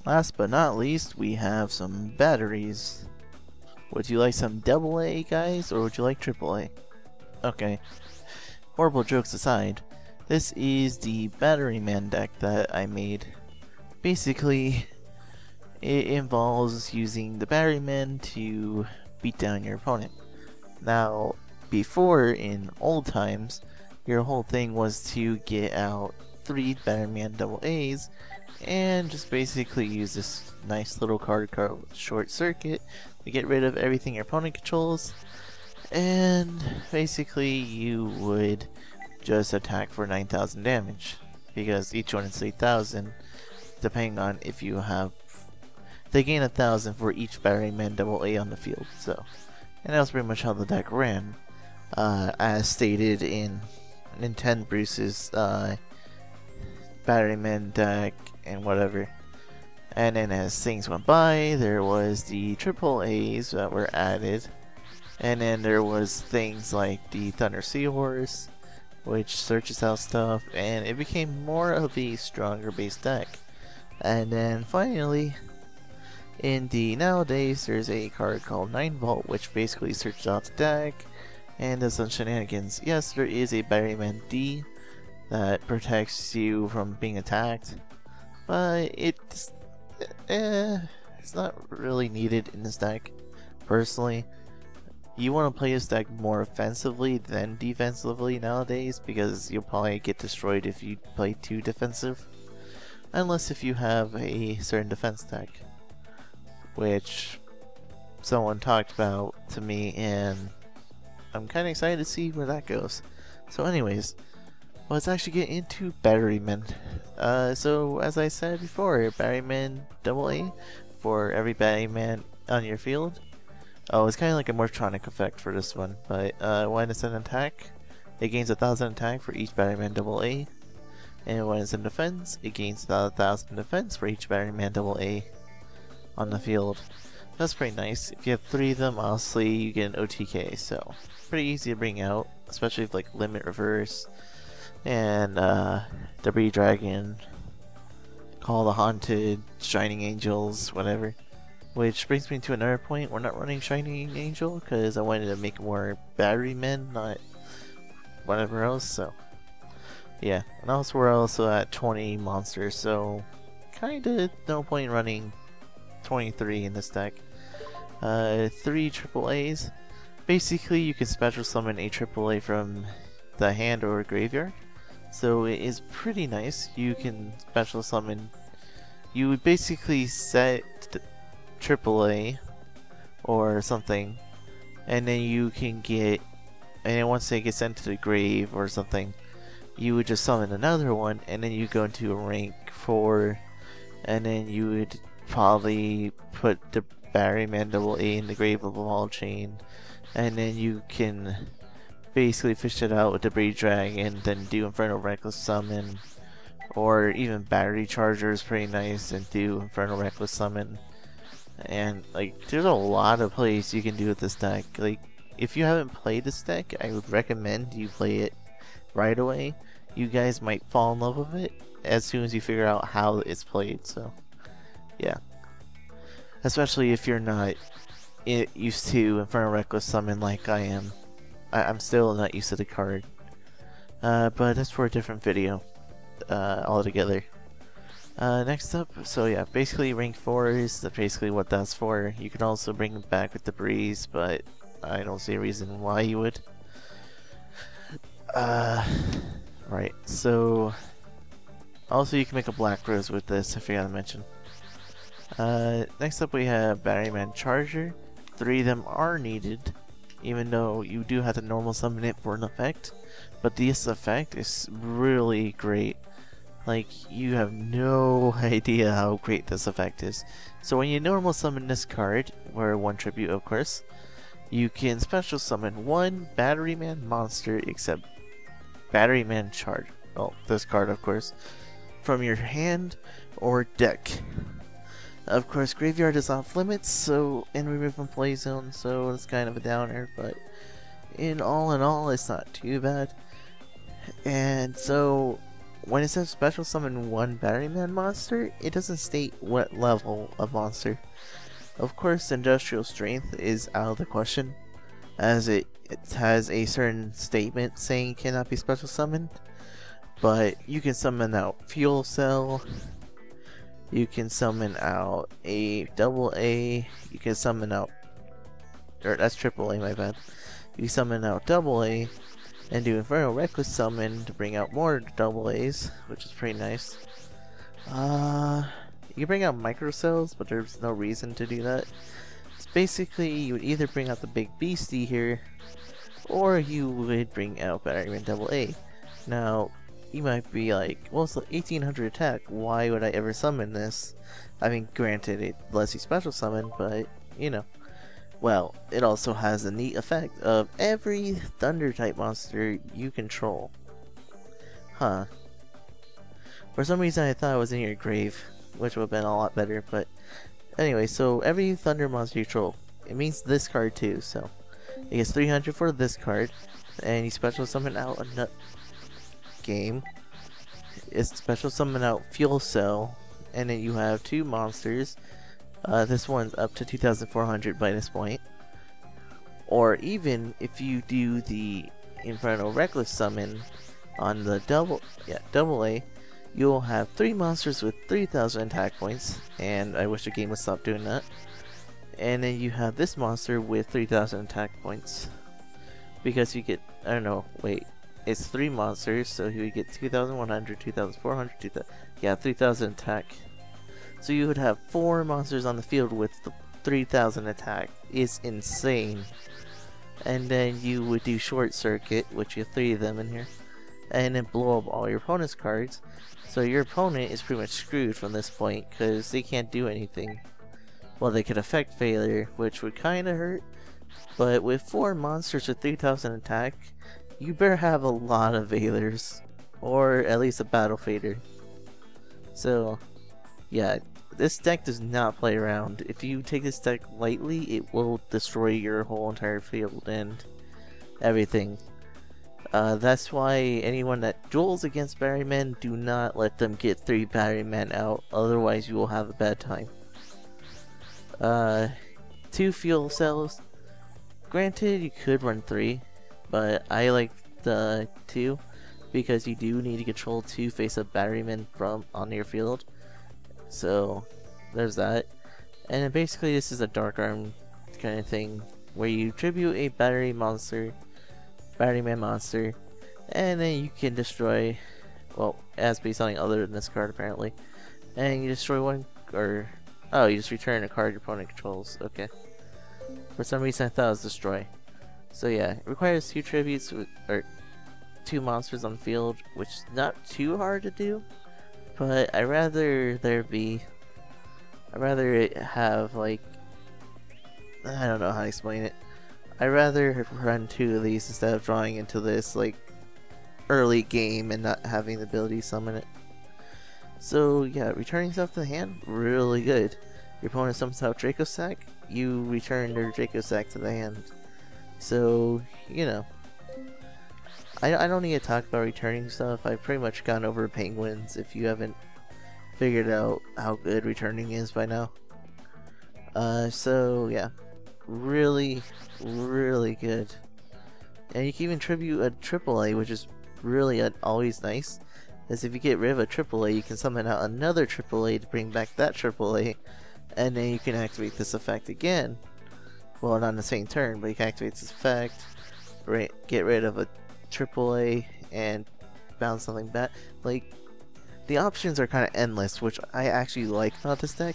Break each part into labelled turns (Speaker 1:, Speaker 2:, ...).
Speaker 1: Last but not least, we have some batteries. Would you like some AA, guys, or would you like AAA? Okay, horrible jokes aside, this is the Batteryman deck that I made. Basically, it involves using the Batteryman to beat down your opponent. Now, before, in old times, your whole thing was to get out 3 Batteryman AAs and just basically use this nice little card called Short Circuit to get rid of everything your opponent controls, and basically you would just attack for 9,000 damage, because each one is 8,000, depending on if you have... They gain 1,000 for each Batteryman AA on the field, so... And that was pretty much how the deck ran, as stated in Nintendo Bruce's Batteryman deck and whatever. And then as things went by, there was the AAAs that were added, and then there was things like the Thunder Seahorse, which searches out stuff, and it became more of a stronger base deck. And then finally, in the nowadays, there's a card called 9V, which basically searches out the deck and does some shenanigans. Yes, there is a Batteryman D that protects you from being attacked, but it's not really needed in this deck, personally. You want to play this deck more offensively than defensively nowadays, because you'll probably get destroyed if you play too defensive, unless if you have a certain defense deck, which someone talked about to me, and I'm kind of excited to see where that goes. So anyways, let's actually get into Batteryman. So as I said before, Batteryman AA for every Batteryman on your field. Oh, it's kind of like a Morphtronic effect for this one, but when it's an attack, it gains 1,000 attack for each Batteryman AA, and when it's in defense, it gains about 1,000 defense for each Batteryman AA on the field. That's pretty nice. If you have 3 of them, honestly, you get an OTK, so pretty easy to bring out, especially with like Limit Reverse and Debris Dragon, Call the Haunted, Shining Angels, whatever. Which brings me to another point, we're not running Shining Angel because I wanted to make more Batterymen, not whatever else, so yeah. And also we're also at 20 monsters, so kinda no point running 23 in this deck. 3 AAAs. Basically you can special summon a AAA from the hand or graveyard, so it is pretty nice. You can special summon, you would basically set AAA or something, and then you can get, and then once they get sent to the grave or something, you would just summon another one, and then you go into a rank 4, and then you would probably put the Batteryman AA in the grave of the wall chain, and then you can basically fish it out with Debris Dragon, then do Infernal Reckless Summon, or even Battery Charger is pretty nice, and do Infernal Reckless Summon. And like, there's a lot of plays you can do with this deck. Like, if you haven't played this deck, I would recommend you play it right away. You guys might fall in love with it as soon as you figure out how it's played, so yeah. Especially if you're not used to Infernal Reckless Summon like I am. I'm still not used to the card. But that's for a different video altogether. Next up, so yeah, basically rank 4 is basically what that's for. You can also bring it back with Debris, but I don't see a reason why you would. Right, so also you can make a Black Rose with this, I forgot to mention. Next up we have Batteryman Charger. 3 of them are needed, even though you do have to normal summon it for an effect, but this effect is really great. Like, you have no idea how great this effect is. So when you normal summon this card, or 1 tribute of course, you can special summon 1 Batteryman monster except Batteryman Charge. Oh, this card of course, from your hand or deck. Of course, graveyard is off limits, so, and remove from play zone, so it's kind of a downer, but in all, it's not too bad. And so, when it says special summon one Batteryman monster, it doesn't state what level of monster. Of course, industrial strength is out of the question, as it has a certain statement saying it cannot be special summoned. But you can summon out fuel cell, you can summon out a double A, you can summon out, or that's triple A, my bad. You can summon out double A and do Infernal Reckless summon to bring out more double A's, which is pretty nice. You can bring out micro cells, but there's no reason to do that. It's basically, you would either bring out the big beastie here, or you would bring out Batteryman double A. Now, you might be like, well, it's 1800 attack, why would I ever summon this? I mean, granted, it lets you special summon, but, you know. Well, it also has a neat effect of every thunder type monster you control. Huh. For some reason I thought it was in your grave, which would have been a lot better, but anyway, so every thunder monster you control, it means this card too, so it gets 300 for this card, and you special summon out a nut game. It's special summon out fuel cell, and then you have two monsters. This one's up to 2,400 by this point. Or even if you do the Infernal Reckless summon on the double A, you'll have 3 monsters with 3,000 attack points, and I wish the game would stop doing that. And then you have this monster with 3,000 attack points, because you get, I don't know, wait, it's 3 monsters, so you would get 2,100, 2,400, 3,000 attack. So you would have 4 monsters on the field with the 3,000 attack. It's insane. And then you would do Short Circuit, which you have 3 of them in here, and then blow up all your opponent's cards. So your opponent is pretty much screwed from this point, because they can't do anything. Well, they could affect failure, which would kinda hurt, but with 4 monsters with 3,000 attack, you better have a lot of Veilers, or at least a Battle Fader. So, yeah, this deck does not play around. If you take this deck lightly, it will destroy your whole entire field and everything. That's why anyone that duels against Batterymen, do not let them get 3 Batterymen out, otherwise you will have a bad time. 2 fuel cells. Granted, you could run 3, but I like the 2 because you do need to control 2 face-up Batterymen from on your field. So there's that. And then basically this is a Dark Arm kind of thing where you tribute a Batteryman monster, and then you can destroy, well, it has to be something other than this card apparently, and you destroy one, or oh, you just return a card your opponent controls. Okay, for some reason I thought it was destroy. So yeah, it requires 2 tributes or 2 monsters on the field, which is not too hard to do. But I'd rather it have, like, I don't know how to explain it. I'd rather run 2 of these instead of drawing into this, like, early game and not having the ability to summon it. So yeah, returning stuff to the hand, really good. Your opponent summons out Dracosac, you return their Dracosac to the hand. So, you know, I don't need to talk about returning stuff. I've pretty much gone over penguins if you haven't figured out how good returning is by now. So yeah, really, really good. And you can even tribute a AAA, which is really always nice. As if you get rid of a AAA, you can summon out another AAA to bring back that AAA, and then you can activate this effect again. Well, not on the same turn, but you can activate this effect, get rid of a AAA, and bounce something back. Like, the options are kind of endless, which I actually like about this deck.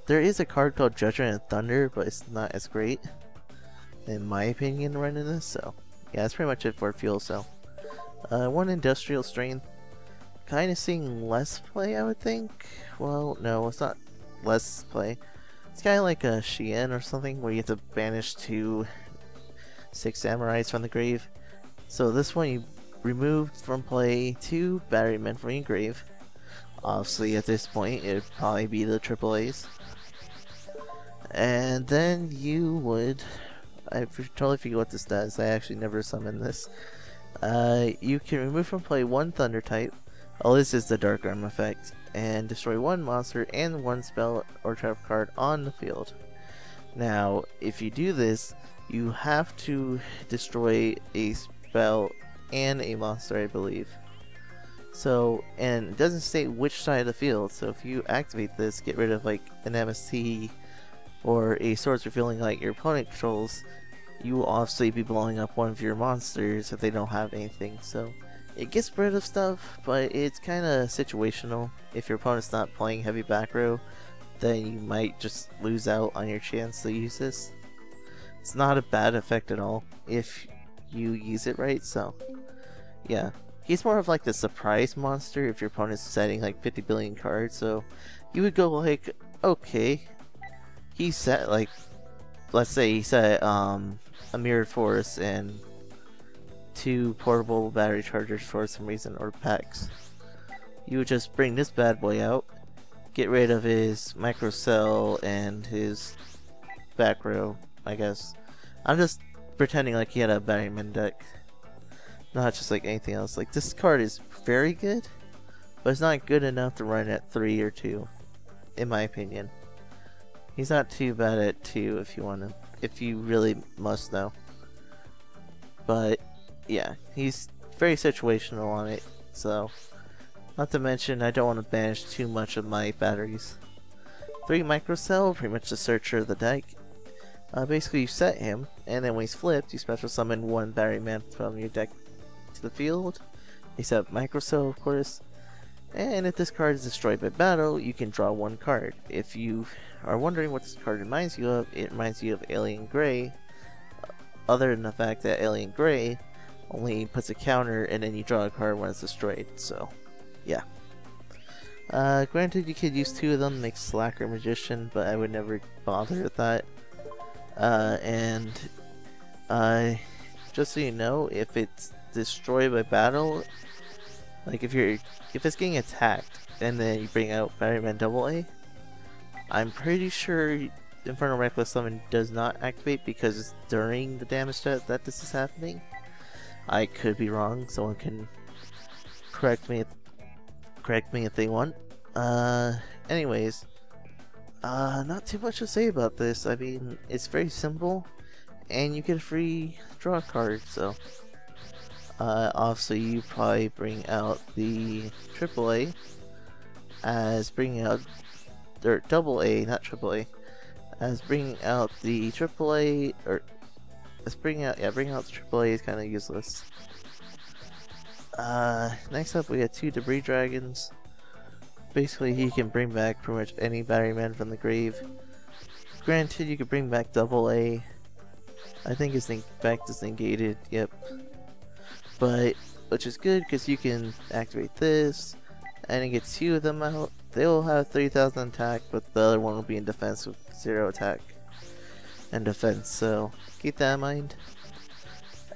Speaker 1: There is a card called Judgment and Thunder, but it's not as great, in my opinion, running this. So yeah, that's pretty much it for Fuel Cell. 1 Industrial Strength. Kind of seeing less play, I would think. Well, no, it's not less play. It's kind of like a Shien or something, where you have to banish 2 6 Samurais from the grave. So this one you remove from play 2 Batterymen from your grave. Obviously at this point it would probably be the AAAs. And then you would, I totally forget what this does, I actually never summoned this. You can remove from play 1 Thunder type, All this is the Dark Arm effect, and destroy one monster and one spell or trap card on the field. Now, if you do this, you have to destroy a spell and a monster, I believe. So, and it doesn't state which side of the field, so if you activate this, get rid of like an MST or a source revealing like your opponent controls, you will obviously be blowing up one of your monsters if they don't have anything. So it gets rid of stuff, but it's kind of situational. If your opponent's not playing heavy back row, then you might just lose out on your chance to use this. It's not a bad effect at all if you use it right, so yeah. He's more of like the surprise monster if your opponent's setting like 50 billion cards, so you would go like, okay, he set like, let's say he set a Mirrored Force and 2 portable battery chargers for some reason, or packs. You would just bring this bad boy out, get rid of his microcell and his back row, I guess. I'm just pretending like he had a Batteryman deck, not just like anything else. Like, this card is very good, but it's not good enough to run at 3 or 2, in my opinion. He's not too bad at 2 if you want to, if you really must know. But yeah, he's very situational on it, so not to mention I don't want to banish too much of my batteries. 3 microcell, pretty much the searcher of the deck. Basically you set him, and then when he's flipped, you special summon 1 Batteryman from your deck to the field, except microcell of course. And if this card is destroyed by battle, you can draw 1 card. If you are wondering what this card reminds you of, it reminds you of Alien Grey, other than the fact that Alien Grey only puts a counter and then you draw a card when it's destroyed, so yeah. Granted, you could use 2 of them, make Slacker Magician, but I would never bother with that. Just so you know, if it's destroyed by battle, like if it's getting attacked and then you bring out Batteryman AA, I'm pretty sure Infernal Reckless Summon does not activate because it's during the damage step that this is happening. I could be wrong, someone can correct me if they want. Anyways, not too much to say about this. I mean, it's very simple, and you get a free draw card, so obviously you probably bring out the AAA as bringing out, or AA, not AAA, as bringing out the AAA, or as bringing out the AAA is kind of useless. Next up we have 2 Debris Dragons. Basically he can bring back pretty much any Batteryman from the grave. Granted, you could bring back AA. I think his effect is negated, yep. But, which is good because you can activate this, and it gets 2 of them out. They'll have 3,000 attack, but the other one will be in defense with 0 attack and defense, so keep that in mind.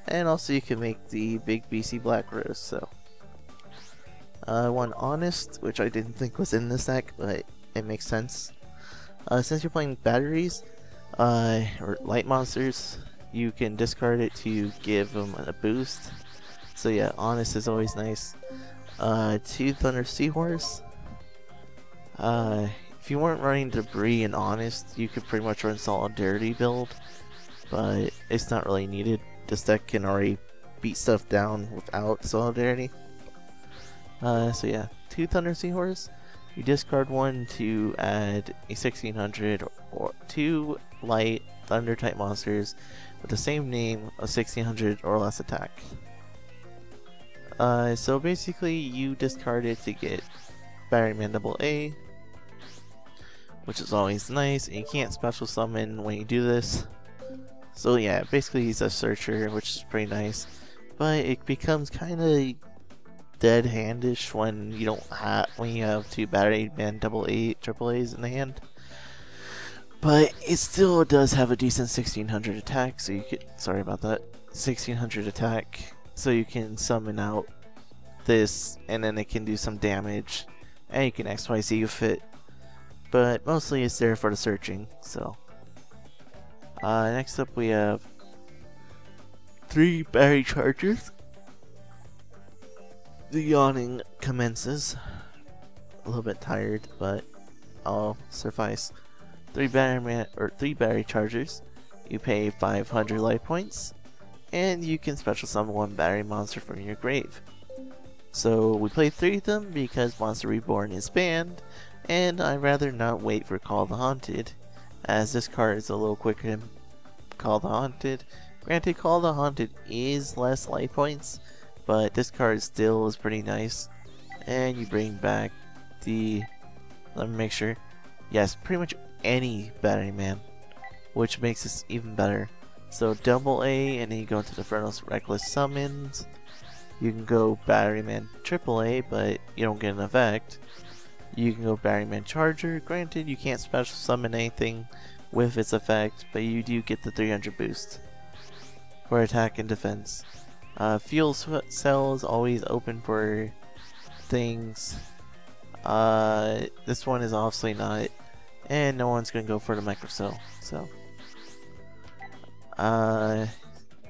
Speaker 1: And also you can make the big BC Black Rose, so. 1 Honest, which I didn't think was in this deck, but it makes sense. Since you're playing batteries, or light monsters, you can discard it to give them a boost. So yeah, Honest is always nice. 2 Thunder Seahorse. If you weren't running Debris and Honest, you could pretty much run Solidarity build, but it's not really needed. This deck can already beat stuff down without Solidarity. So yeah, 2 Thunder Seahorse. You discard 1 to add a 1600 or 2 light Thunder type monsters with the same name of 1600 or less attack. So basically you discard it to get Batteryman AA, which is always nice, and you can't special summon when you do this. So yeah, basically he's a searcher, which is pretty nice, but it becomes kind of dead handish when you don't have, when you have 2 Batteryman AAAs in the hand. But it still does have a decent 1600 attack, so you could, sorry about that, 1600 attack, so you can summon out this, and then it can do some damage, and you can XYZ with it. But mostly it's there for the searching, so. Next up we have 3 battery chargers. The yawning commences. A little bit tired, but I'll suffice. 3 battery chargers. You pay 500 life points, and you can special summon 1 battery monster from your grave. So we play 3 of them because Monster Reborn is banned, and I'd rather not wait for Call the Haunted, as this card is a little quicker than Call the Haunted. Granted, Call the Haunted is less life points, but this card still is pretty nice. And you bring back the, let me make sure, yes, pretty much any Batteryman, which makes this even better. So double A, and then you go into the Fernal's Reckless Summons. You can go Batteryman triple A, but you don't get an effect. You can go Batteryman Charger. Granted, you can't special summon anything with its effect, but you do get the 300 boost for attack and defense. Fuel cell is always open for things. This one is obviously not, and no one's gonna go for the micro cell. So,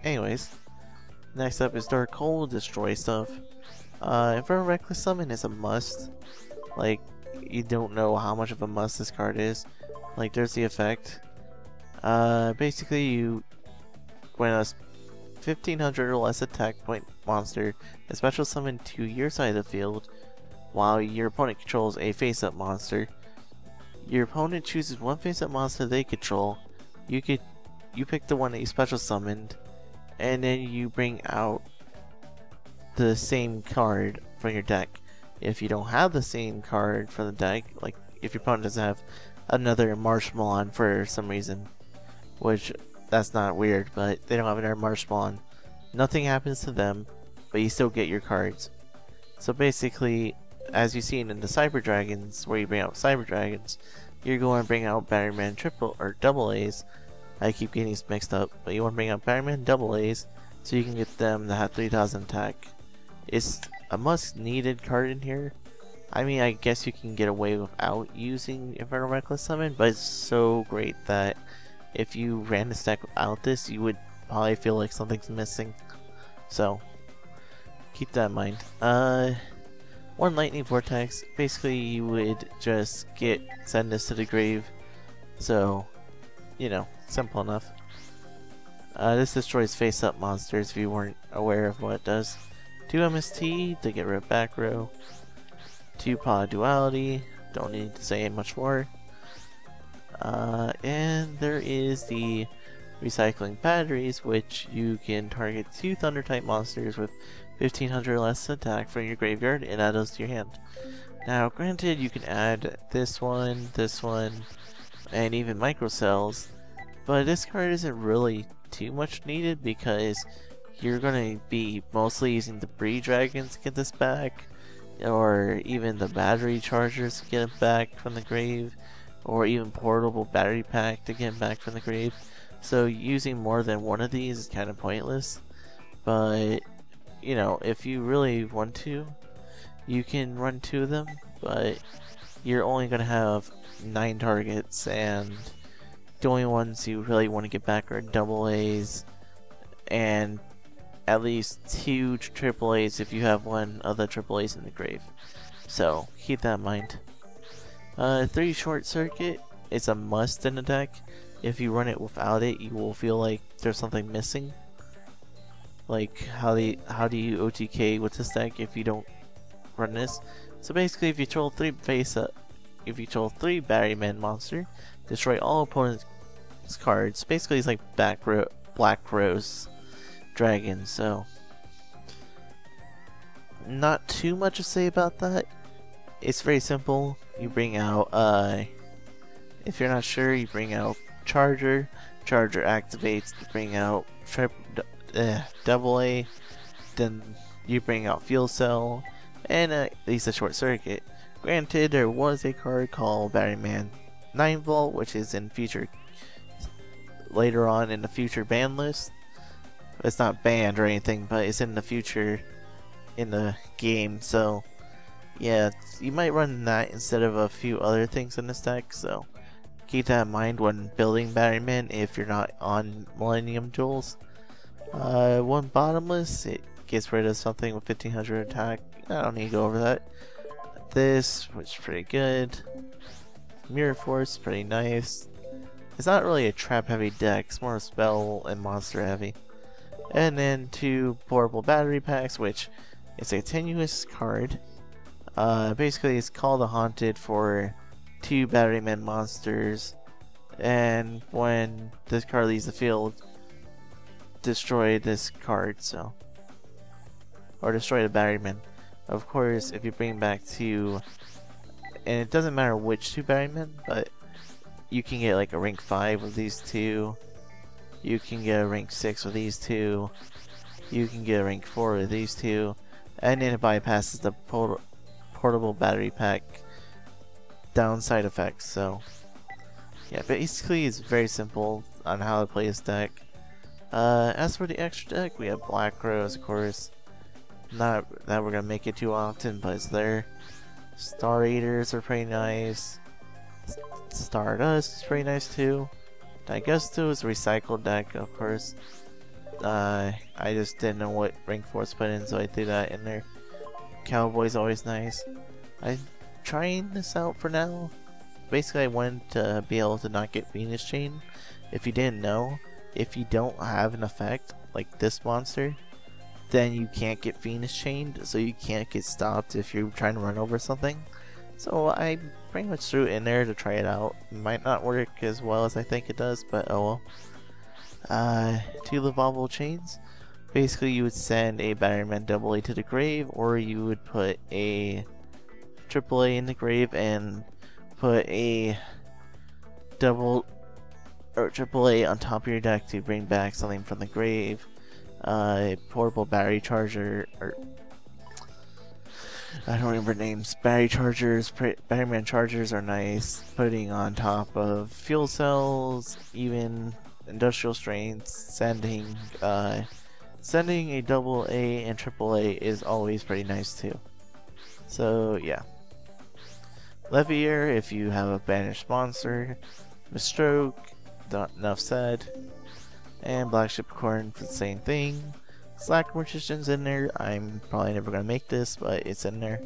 Speaker 1: anyways, next up is Dark Hole. Destroy stuff. Infernal Reckless Summon is a must. Like, you don't know how much of a must this card is. Like, there's the effect. Basically, when a 1500 or less attack point monster is special summoned to your side of the field, while your opponent controls a face-up monster, your opponent chooses one face-up monster they control. You pick the one that you special summoned, and then you bring out the same card from your deck. If you don't have the same card from the deck, like if your opponent doesn't have another Marshmallow for some reason, which that's not weird, but they don't have another Marshmallow, nothing happens to them, but you still get your cards. So basically, as you've seen in the Cyber Dragons, where you bring out Cyber Dragons, you're going to bring out Batteryman triple or double A's. I keep getting these mixed up, but you want to bring out Batteryman double A's so you can get them to have 3000 attack. It's a must needed card in here. I mean, I guess you can get away without using Infernal Reckless Summon, but it's so great that if you ran the stack without this, you would probably feel like something's missing. So, keep that in mind. 1 Lightning Vortex. Basically, you would just send this to the grave. So, you know, simple enough. This destroys face-up monsters if you weren't aware of what it does. 2 MST to get rid of back row. 2 Pod Duality. Don't need to say much more. And there is the Recycling Batteries, which you can target 2 Thunder type monsters with 1500 less attack from your graveyard and add those to your hand. Now, granted, you can add this one, and even micro cells, but this card isn't really too much needed because you're going to be mostly using the Debris Dragons to get this back, or even the battery chargers to get it back from the grave, or even portable battery pack to get it back from the grave. So using more than one of these is kind of pointless, but you know, if you really want to, you can run 2 of them, but you're only going to have 9 targets, and the only ones you really want to get back are double A's and at least 2 triple A's if you have one of the triple A's in the grave. So keep that in mind. 3 Short Circuit is a must in the deck. If you run it without it, you will feel like there's something missing. Like, how do you OTK with this deck if you don't run this? So basically, if you troll 3 Batteryman monster, destroy all opponent's cards. Basically, it's like Black Rose Dragon. So, not too much to say about that. It's very simple. You bring out, if you're not sure, you bring out Charger. Charger activates to bring out double A. Then you bring out Fuel Cell, and at least a Short Circuit. Granted, there was a card called Batteryman 9V, which is in later on in the future ban list. It's not banned or anything, but it's in the future in the game. So yeah, you might run that instead of a few other things in this deck. So keep that in mind when building Batteryman if you're not on Millennium Duels. 1 Bottomless, gets rid of something with 1500 attack. I don't need to go over that. This, which is pretty good. Mirror Force, pretty nice. It's not really a trap heavy deck, it's more spell and monster heavy. And then 2 portable battery packs, which is a tenuous card. Basically it's called a Haunted for 2 Batteryman monsters, and when this card leaves the field, destroy this card, or destroy the Batteryman. Of course, if you bring back 2, and it doesn't matter which 2 Batterymen, but you can get like a rank 5 with these 2, you can get a rank 6 with these 2, you can get a rank 4 with these 2, and then it bypasses the portable battery pack downside effects. So yeah, basically it's very simple on how to play this deck. As for the extra deck, we have Black Rose, of course. Not that we're gonna make it too often, but it's there. Star Eaters are pretty nice. Stardust is pretty nice too. Digesto is a recycled deck, of course. I just didn't know what rank 4 to put in, so I threw that in there. Cowboy's always nice. I'm trying this out for now. Basically, I wanted to be able to not get Venus Chain. If you didn't know, if you don't have an effect like this monster, then you can't get Venus Chained, so you can't get stopped if you're trying to run over something. So I pretty much threw it in there to try it out. It might not work as well as I think it does, but oh well. 2 Livable Chains. Basically, you would send a Batteryman AA to the grave, or you would put a AAA in the grave and put a double or AAA on top of your deck to bring back something from the grave. Portable battery charger, or I don't remember names. Battery chargers, Batteryman chargers are nice. Putting on top of fuel cells, even industrial strengths, sending a AA and AAA is always pretty nice too. So yeah. Levier if you have a banished monster. Misstroke, enough said. And Black Shipcorn for the same thing. Slack Magician's in there. I'm probably never gonna make this, but it's in there.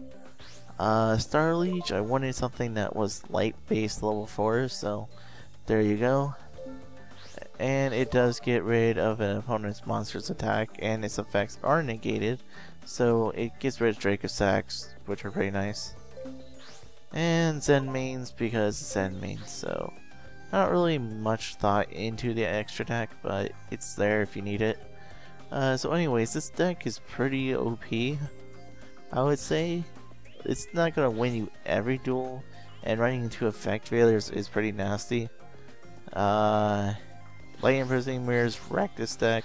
Speaker 1: Star Leech, I wanted something that was light based level 4, so there you go. And it does get rid of an opponent's monster's attack, and its effects are negated, so it gets rid of Draco Sacks, which are pretty nice. And Zen mains because Zen mains, so not really much thought into the extra deck, but it's there if you need it. So anyways, this deck is pretty OP, I would say. It's not gonna win you every duel, and running into effect failures is pretty nasty. Light Imprisoning Mirrors wreck this deck.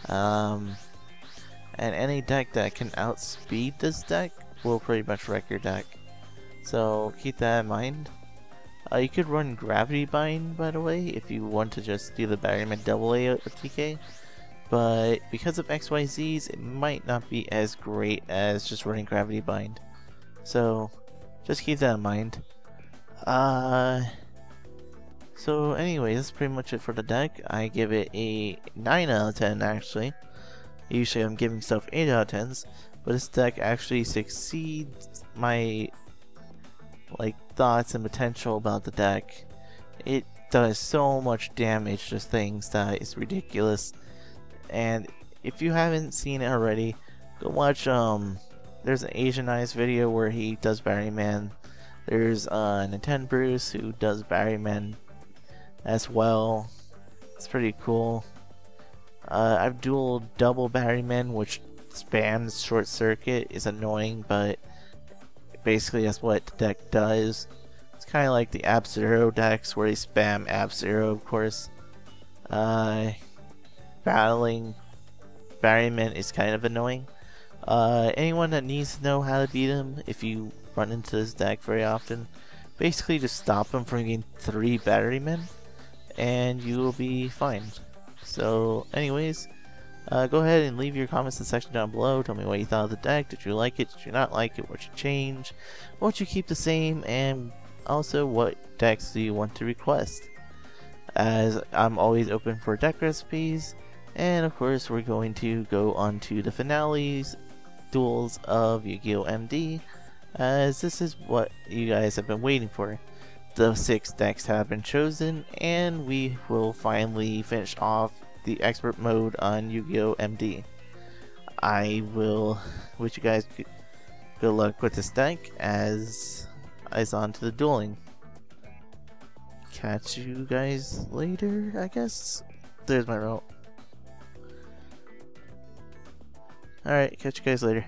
Speaker 1: And any deck that can outspeed this deck will pretty much wreck your deck. So keep that in mind. You could run Gravity Bind, by the way, if you want to just do the Batteryman AA with TK. But because of XYZs, it might not be as great as just running Gravity Bind. So just keep that in mind. So anyway, that's pretty much it for the deck. I give it a 9 out of 10 actually. Usually I'm giving stuff 8 out of 10s, but this deck actually succeeds my thoughts and potential about the deck. It does so much damage to things that is ridiculous. And if you haven't seen it already, go watch there's an Asianized video where he does Batteryman. There's Nintendo Bruce who does Batteryman as well. It's pretty cool. I've dueled double Batteryman, which spams Short Circuit. Is annoying, but basically that's what the deck does. It's kind of like the App Zero decks where they spam App Zero, of course. Battling Batteryman is kind of annoying. Anyone that needs to know how to beat him, if you run into this deck very often, basically just stop him from getting 3 Batterymen and you will be fine. So anyways, go ahead and leave your comments in the section down below. Tell me what you thought of the deck. Did you like it? Did you not like it? What you change? What you keep the same? And also, what decks do you want to request? As I'm always open for deck recipes, And of course, we're going to go on to the finales duels of Yu-Gi-Oh! MD, as this is what you guys have been waiting for. The 6 decks have been chosen, and we will finally finish off the expert mode on Yu-Gi-Oh! MD. I will wish you guys good luck with this deck as is on to the dueling. Catch you guys later, I guess. There's my remote. Alright, catch you guys later.